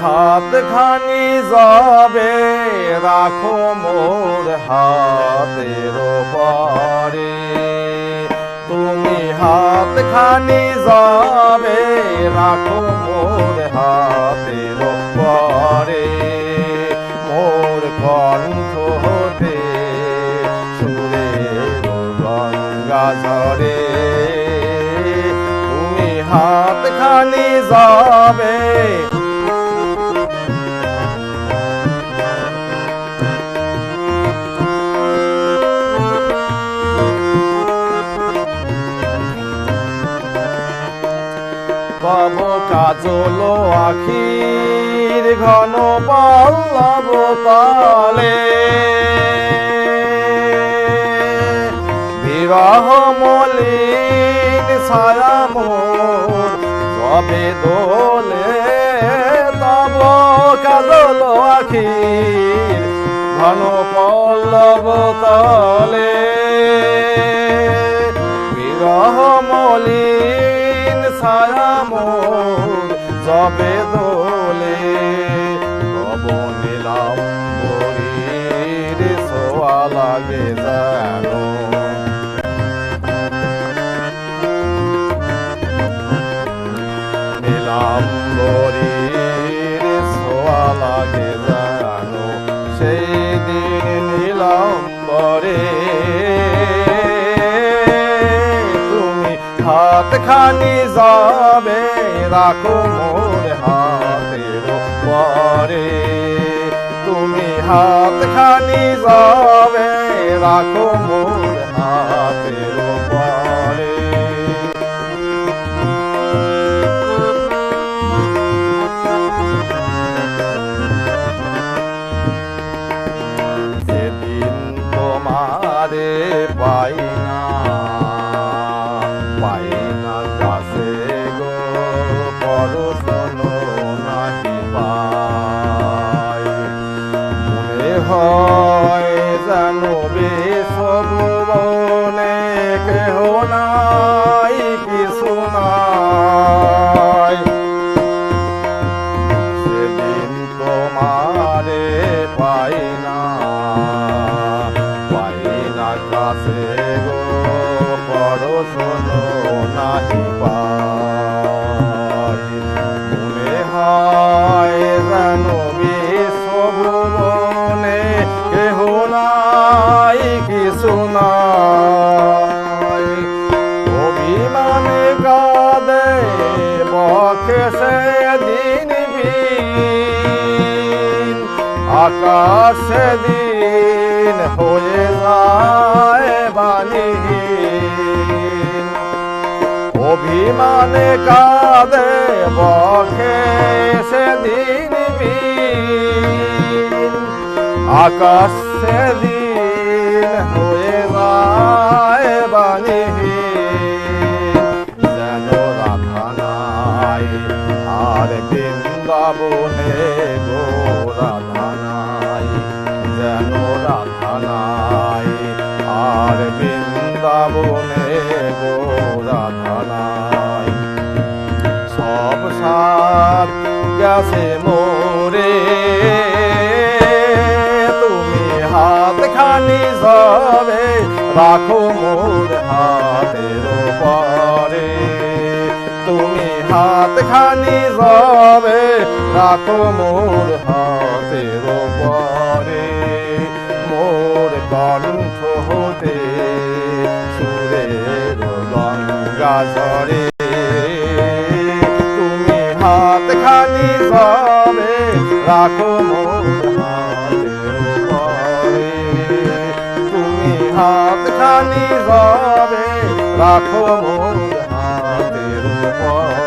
হাত খানি যাবে রাখো মোর হাতের পরে, তুমি হাত খানি যাবে রাখো মোর হাতের পরে, মোর কণ্ঠ হতে সুরের গঙ্গা ঝরে, তুমি হাত খানি যাবে। তব কাজল আখির ঘন পল্লব তলে, বিরহ মলিন ছায়া মোর যবে দোলে, তব কাজল আখির ঘন পল্লব তলে, বিরহ মলিন ছায়া মোর যবে দোলে, তব নীলাম্বরীর ছোঁয়া লাগে যেন, নীলাম্বরীর ছোঁয়া লাগে যেন, সেই দিন নীলাম্বরে হাত খানি যাবে রাখো মোর হাতের পরে, তুমি হাত খানি যাবে রাখো মোর হাতের পরে। যেদিন তোমারে পাই না, পাই না কাছে গো পরশন নাহি পাই, মনে হয় যেন বিশ্বভুবনে কেহ নাই কিছু নাই, সেদিন তোমারে পাই না, পাই না কাছে গো পরশন নাহি পাই, মনে হয় যেন বিশ্বভুবনে কেহ নাই কিছু নাই, অভিমানে কাঁদে বকে সেদিন বিন, আকাশ সেদিন হয়ে যায় বাণীহীন, অভিমানে কাঁদে বকে সেদিন বিন, আকাশ সেদিন হয়ে যায় বাণীহীন, যেন রাধা নাই আর বৃন্দাবনে গো রাধা নাই, যেন রাধা নাই আর বৃন্দাবনে গো রাধা নাই, সব সাথ গেছে মোরে, তুমি হাত খানি যাবে রাখো মোর হাতের পরে, তুমি হাত খানি যাবে রাখো মোর হাতের পরে, মোর কণ্ঠ হতে সুরের গঙ্গা ঝরে, তুমি হাত খানি যাবে রাখো মোর হাতের পরে, তুমি হাত খানি যাবে রাখো মোর হাতের পরে।